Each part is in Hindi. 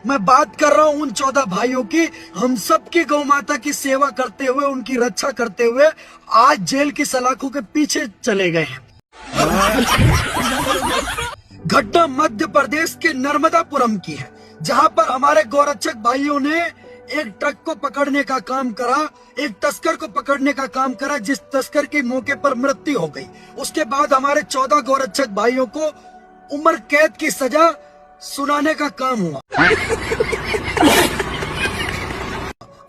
मैं बात कर रहा हूँ उन 14 भाइयों की, हम सब की गौ माता की सेवा करते हुए, उनकी रक्षा करते हुए आज जेल की सलाखों के पीछे चले गए हैं। घटना मध्य प्रदेश के नर्मदापुरम की है, जहां पर हमारे गौरक्षक भाइयों ने एक ट्रक को पकड़ने का काम करा, एक तस्कर को पकड़ने का काम करा, जिस तस्कर की मौके पर मृत्यु हो गई। उसके बाद हमारे 14 गौरक्षक भाइयों को उम्र कैद की सजा सुनाने का काम हुआ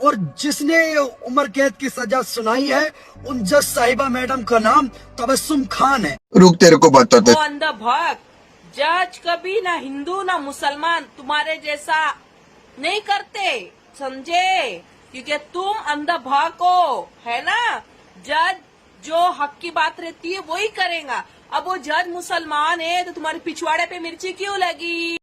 और जिसने उम्र कैद की सजा सुनाई है उन जज साहिबा मैडम का नाम तबस्सुम खान है। रुक, तेरे को बताते। वो अंधा भक्त जज कभी ना हिंदू ना मुसलमान तुम्हारे जैसा नहीं करते, समझे? क्योंकि तुम अंधा भक्त हो, है ना? जज जो हक की बात रहती है वही करेगा। अब वो जज मुसलमान है तो तुम्हारे पिछवाड़े पे मिर्ची क्यों लगी?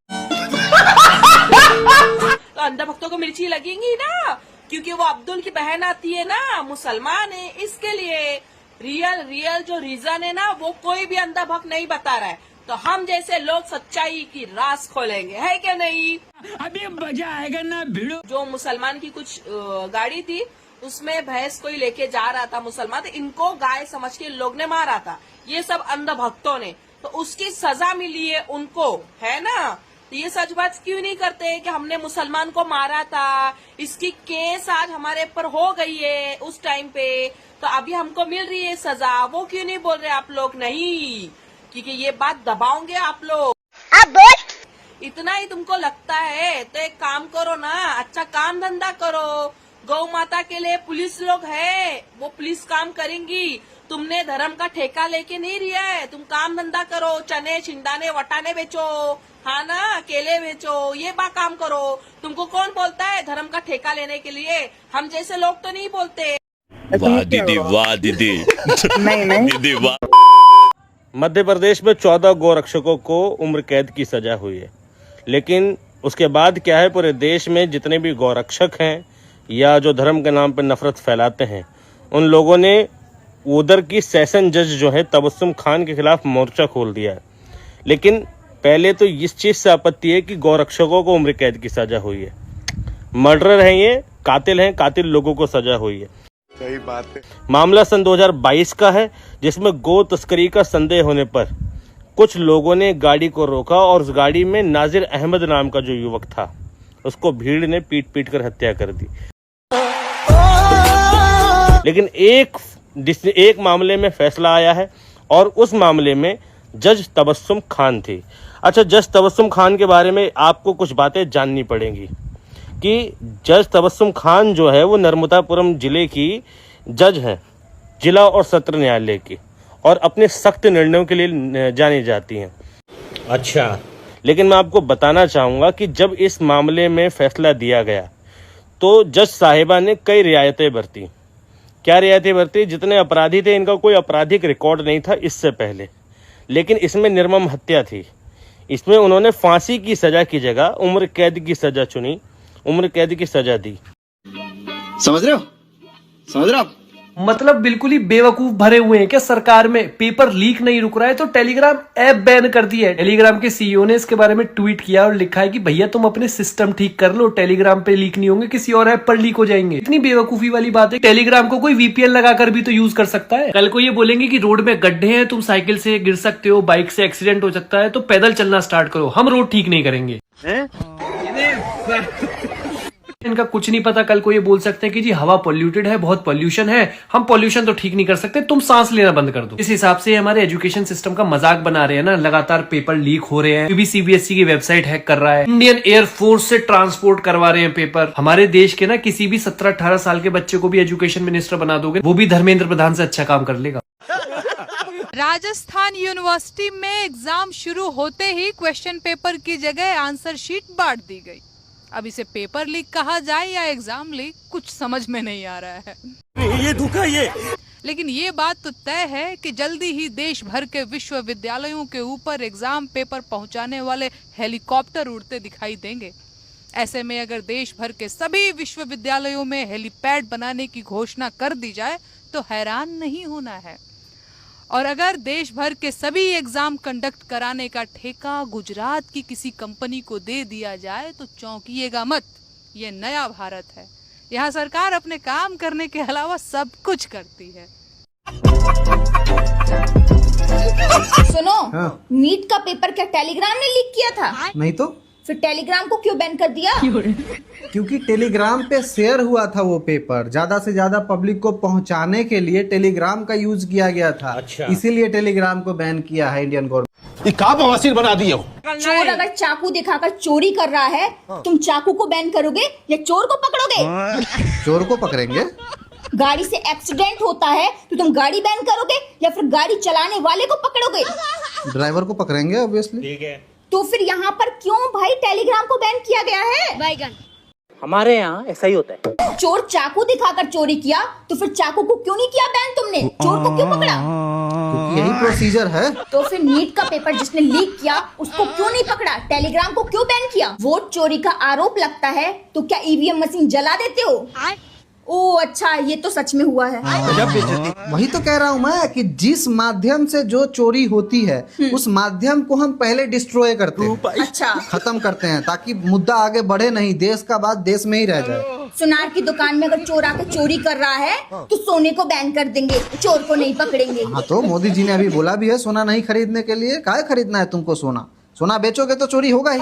तो अंधा भक्तों को मिर्ची लगेंगी ना, क्योंकि वो अब्दुल की बहन आती है ना, मुसलमान है, इसके लिए। रियल जो रीजन है ना वो कोई भी अंधा भक्त नहीं बता रहा है, तो हम जैसे लोग सच्चाई की राज खोलेंगे, है क्या नहीं? अभी मजा आएगा ना भिड़ो। जो मुसलमान की कुछ गाड़ी थी उसमें भैंस कोई लेके जा रहा था मुसलमान, तो इनको गाय समझ के लोग ने मारा था, ये सब अंध भक्तों ने, तो उसकी सजा मिली है उनको, है ना? तो ये सच बात क्यों नहीं करते कि हमने मुसलमान को मारा था, इसकी केस आज हमारे पर हो गई है उस टाइम पे, तो अभी हमको मिल रही है सजा, वो क्यों नहीं बोल रहे आप लोग? नहीं, क्योंकि ये बात दबाओगे आप लोग। इतना ही तुमको लगता है तो एक काम करो ना, अच्छा काम धंधा करो। गौ माता के लिए पुलिस लोग है, वो पुलिस काम करेंगी। तुमने धर्म का ठेका लेके नहीं लिया है, तुम काम धंधा करो, चने छिंदाने वटाने बेचो, हाँ ना, केले बेचो, ये बा काम करो। तुमको कौन बोलता है धर्म का ठेका लेने के लिए? हम जैसे लोग तो नहीं बोलते। वाह दीदी, वाह दीदी। नहीं दीदी वाह। मध्य प्रदेश में 14 गौरक्षकों को उम्र कैद की सजा हुई है, लेकिन उसके बाद क्या है, पूरे देश में जितने भी गौरक्षक हैं या जो धर्म के नाम पर नफरत फैलाते हैं, उन लोगों ने उधर की सेशन जज जो है तबस्सुम खान के खिलाफ मोर्चा खोल दिया है। लेकिन पहले तो इस चीज़ से आपत्ति है कि गौरक्षकों को उम्र कैद की सजा हुई है। मर्डरर हैं ये, कातिल हैं, कातिल लोगों को सजा हुई है। सही बात है। मामला सन 2022 का है, जिसमें गौ तस्करी का संदेह होने पर कुछ लोगों ने गाड़ी को रोका और उस गाड़ी में नाजिर अहमद नाम का जो युवक था उसको भीड़ ने पीट कर हत्या कर दी। लेकिन एक मामले में फैसला आया है और उस मामले में जज तबस्सुम खान थी। अच्छा, जज तबस्सुम खान के बारे में आपको कुछ बातें जाननी पड़ेंगी कि जज तबस्सुम खान जो है वो नर्मदापुरम जिले की जज हैं, जिला और सत्र न्यायालय की, और अपने सख्त निर्णयों के लिए जानी जाती हैं। अच्छा, लेकिन मैं आपको बताना चाहूँगा कि जब इस मामले में फैसला दिया गया तो जज साहिबा ने कई रियायतें बरती। क्या रियायतें बरती? जितने अपराधी थे इनका कोई आपराधिक रिकॉर्ड नहीं था इससे पहले, लेकिन इसमें निर्मम हत्या थी। इसमें उन्होंने फांसी की सजा की जगह उम्र कैद की सजा चुनी, उम्र कैद की सजा दी। समझ रहे हो आप? मतलब बिल्कुल ही बेवकूफ भरे हुए हैं क्या सरकार में? पेपर लीक नहीं रुक रहा है तो टेलीग्राम ऐप बैन कर दिया है। टेलीग्राम के सीईओ ने इसके बारे में ट्वीट किया और लिखा है कि भैया तुम अपने सिस्टम ठीक कर लो, टेलीग्राम पे लीक नहीं होंगे, किसी और ऐप पर लीक हो जाएंगे। इतनी बेवकूफी वाली बात है। टेलीग्राम को कोई वीपीएन लगाकर भी तो यूज कर सकता है। कल को ये बोलेंगे कि रोड में गड्ढे हैं, तुम साइकिल से गिर सकते हो, बाइक से एक्सीडेंट हो सकता है, तो पैदल चलना स्टार्ट करो, हम रोड ठीक नहीं करेंगे। इनका कुछ नहीं पता। कल को ये बोल सकते हैं कि जी हवा पॉल्यूटेड है, बहुत पॉल्यूशन है, हम पॉल्यूशन तो ठीक नहीं कर सकते, तुम सांस लेना बंद कर दो। इस हिसाब से हमारे एजुकेशन सिस्टम का मजाक बना रहे हैं ना। लगातार पेपर लीक हो रहे हैं, सीबीएसई की वेबसाइट हैक कर रहा है, इंडियन एयरफोर्स से ट्रांसपोर्ट करवा रहे हैं पेपर। हमारे देश के ना किसी भी 17-18 साल के बच्चे को भी एजुकेशन मिनिस्टर बना दोगे, वो भी धर्मेंद्र प्रधान से अच्छा काम कर लेगा। राजस्थान यूनिवर्सिटी में एग्जाम शुरू होते ही क्वेश्चन पेपर की जगह आंसर शीट बांट दी गई। अब इसे पेपर लीक कहा जाए या एग्जाम लीक, कुछ समझ में नहीं आ रहा है। ये धोखा ये। लेकिन ये बात तो तय है कि जल्दी ही देश भर के विश्वविद्यालयों के ऊपर एग्जाम पेपर पहुंचाने वाले हेलीकॉप्टर उड़ते दिखाई देंगे। ऐसे में अगर देश भर के सभी विश्वविद्यालयों में हेलीपैड बनाने की घोषणा कर दी जाए तो हैरान नहीं होना है। और अगर देश भर के सभी एग्जाम कंडक्ट कराने का ठेका गुजरात की किसी कंपनी को दे दिया जाए तो चौंकिएगा मत, ये नया भारत है। यहाँ सरकार अपने काम करने के अलावा सब कुछ करती है। सुनो, नीट का पेपर क्या टेलीग्राम ने लीक किया था? नहीं तो फिर टेलीग्राम को क्यों बैन कर दिया? क्योंकि टेलीग्राम पे शेयर हुआ था वो पेपर, ज्यादा से ज्यादा पब्लिक को पहुंचाने के लिए टेलीग्राम का यूज किया गया था। अच्छा। इसीलिए टेलीग्राम को बैन किया है इंडियन गवर्नमेंट। ये का बवासीर बना दिया हो। चोर अगर चाकू दिखाकर चोरी कर रहा है, तुम चाकू को बैन करोगे या चोर को पकड़ोगे? चोर को पकड़ेंगे। गाड़ी से एक्सीडेंट होता है तो तुम गाड़ी बैन करोगे या फिर गाड़ी चलाने वाले को पकड़ोगे? ड्राइवर को पकड़ेंगे ऑब्वियसली। ठीक है, तो फिर यहाँ पर क्यों भाई टेलीग्राम को बैन किया गया है? बैगन हमारे यहाँ ऐसा ही होता है। चोर चाकू दिखाकर चोरी किया तो फिर चाकू को क्यों नहीं किया बैन तुमने? चोर को क्यों पकड़ा? क्योंकि यही प्रोसीजर है। तो फिर नीट का पेपर जिसने लीक किया उसको क्यों नहीं पकड़ा? टेलीग्राम को क्यों बैन किया? वोट चोरी का आरोप लगता है तो क्या ईवीएम मशीन जला देते हो? ओ अच्छा, ये तो सच में हुआ है। वही तो कह रहा हूँ मैं कि जिस माध्यम से जो चोरी होती है उस माध्यम को हम पहले डिस्ट्रॉय करते हैं। अच्छा, खत्म करते हैं ताकि मुद्दा आगे बढ़े नहीं, देश का बात देश में ही रह जाए। सुनार की दुकान में अगर चोर आके चोरी कर रहा है तो सोने को बैन कर देंगे, चोर को नहीं पकड़ेंगे। हाँ तो मोदी जी ने अभी बोला भी है सोना नहीं खरीदने के लिए। काहे खरीदना है तुमको सोना? सोना बेचोगे तो चोरी होगा ही।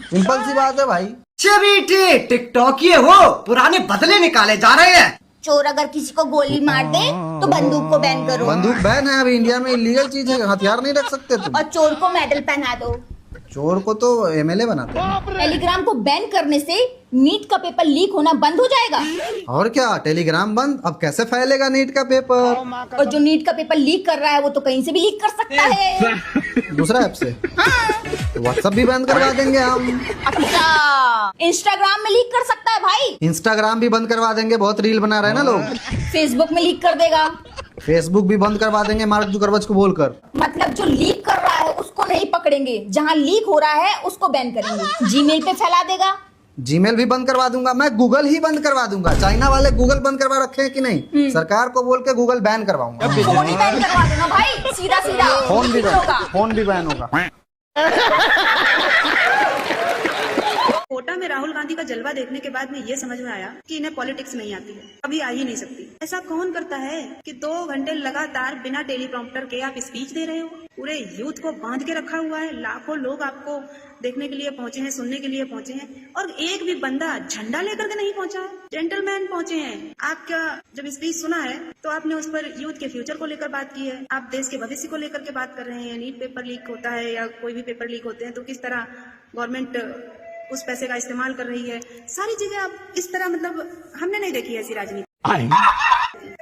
सिंपल सी बात है भाई। टिकटॉक ये हो पुराने बदले निकाले जा रहे हैं। चोर अगर किसी को गोली मार दे तो बंदूक को बैन करो। बंदूक बैन है अभी इंडिया में, इलीगल चीज है, हथियार नहीं रख सकते तुम। और चोर को मेडल पहना दो। चोर को तो एमएलए बनाते हैं। टेलीग्राम को बैन करने से नीट का पेपर लीक होना बंद हो जाएगा। और क्या, टेलीग्राम बंद, अब कैसे फैलेगा नीट का पेपर? और जो नीट का पेपर लीक कर रहा है वो तो कहीं से भी लीक कर सकता है। दूसरा ऐप से। हाँ। व्हाट्सएप भी बंद करवा देंगे हम। अच्छा, इंस्टाग्राम में लीक कर सकता है भाई। इंस्टाग्राम भी बंद करवा देंगे, बहुत रील बना रहे हैं ना लोग। फेसबुक में लीक कर देगा। फेसबुक भी बंद करवा देंगे मार्क जुकरबर्ग को बोलकर। मतलब जो लीक कर रहा है उसको नहीं पकड़ेंगे, जहाँ लीक हो रहा है उसको बैन करेंगे। जीमेल पे फैला देगा। जीमेल भी बंद करवा दूंगा मैं, गूगल ही बंद करवा दूंगा। चाइना वाले गूगल बंद करवा रखे हैं कि नहीं? सरकार को बोल के गूगल बैन करवाऊंगा। फोन ही बैन करवा देना भाई, सीधा सीधा। फोन भी बैन होगा। कोटा में राहुल गांधी का जलवा देखने के बाद में ये समझ में आया कि इन्हें पॉलिटिक्स नहीं आती है, कभी आ ही नहीं सकती। ऐसा कौन करता है कि 2 घंटे लगातार बिना टेलीप्रॉम्प्टर के आप स्पीच दे रहे हो? पूरे यूथ को बांध के रखा हुआ है, लाखों लोग आपको देखने के लिए पहुंचे हैं, सुनने के लिए पहुंचे हैं, और एक भी बंदा झंडा लेकर के नहीं पहुंचा है। जेंटलमैन पहुंचे हैं। आपका जब स्पीच सुना है तो आपने उस पर यूथ के फ्यूचर को लेकर बात की है, आप देश के भविष्य को लेकर के बात कर रहे हैं। नीट पेपर लीक होता है या कोई भी पेपर लीक होते हैं तो किस तरह गवर्नमेंट उस पैसे का इस्तेमाल कर रही है, सारी चीजें आप इस तरह, मतलब हमने नहीं देखी ऐसी राजनीति।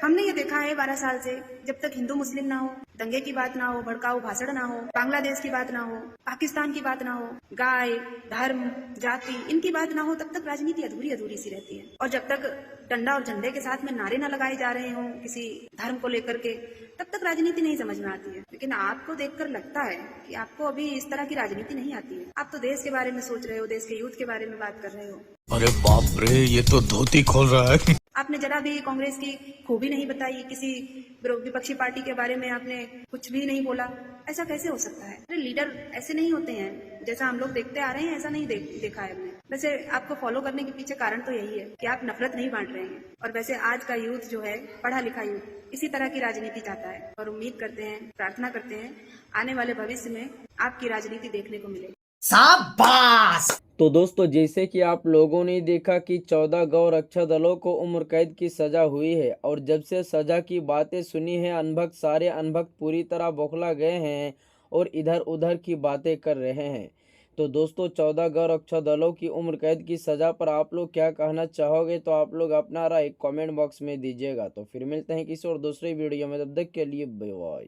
हमने ये देखा है 12 साल से, जब तक हिंदू मुस्लिम ना हो, दंगे की बात ना हो, भड़काऊ भाषण ना हो, बांग्लादेश की बात ना हो, पाकिस्तान की बात ना हो, गाय, धर्म, जाति, इनकी बात ना हो, तब तक राजनीति अधूरी अधूरी सी रहती है। और जब तक डंडा और झंडे के साथ में नारे ना लगाए जा रहे हों किसी धर्म को लेकर के, तब तक राजनीति नहीं समझ में आती है। लेकिन आपको देखकर लगता है कि आपको अभी इस तरह की राजनीति नहीं आती है। आप तो देश के बारे में सोच रहे हो, देश के यूथ के बारे में बात कर रहे हो। अरे बाप रे, ये तो धोती खोल रहा है। आपने जरा भी कांग्रेस की खूबी नहीं बताई, किसी विपक्षी पार्टी के बारे में आपने कुछ भी नहीं बोला। ऐसा कैसे हो सकता है? अरे लीडर ऐसे नहीं होते हैं, जैसा हम लोग देखते आ रहे हैं ऐसा नहीं देखा है हमने। वैसे आपको फॉलो करने के पीछे कारण तो यही है कि आप नफरत नहीं बांट रहे हैं। और वैसे आज का यूथ जो है, पढ़ा लिखा यूथ, इसी तरह की राजनीति चाहता है। और उम्मीद करते हैं, प्रार्थना करते हैं, आने वाले भविष्य में आपकी राजनीति देखने को मिले। शाबाश। तो दोस्तों, जैसे कि आप लोगों ने देखा कि 14 गौ रक्षा दलों को उम्र कैद की सजा हुई है, और जब से सजा की बातें सुनी है अनभक्त सारे अनभक्त पूरी तरह बौखला गए हैं और इधर उधर की बातें कर रहे हैं। तो दोस्तों, 14 गौ रक्षा दलों की उम्र कैद की सजा पर आप लोग क्या कहना चाहोगे, तो आप लोग अपना राय कमेंट बॉक्स में दीजिएगा। तो फिर मिलते हैं किसी और दूसरे वीडियो में, तब तक के लिए बाय बाय।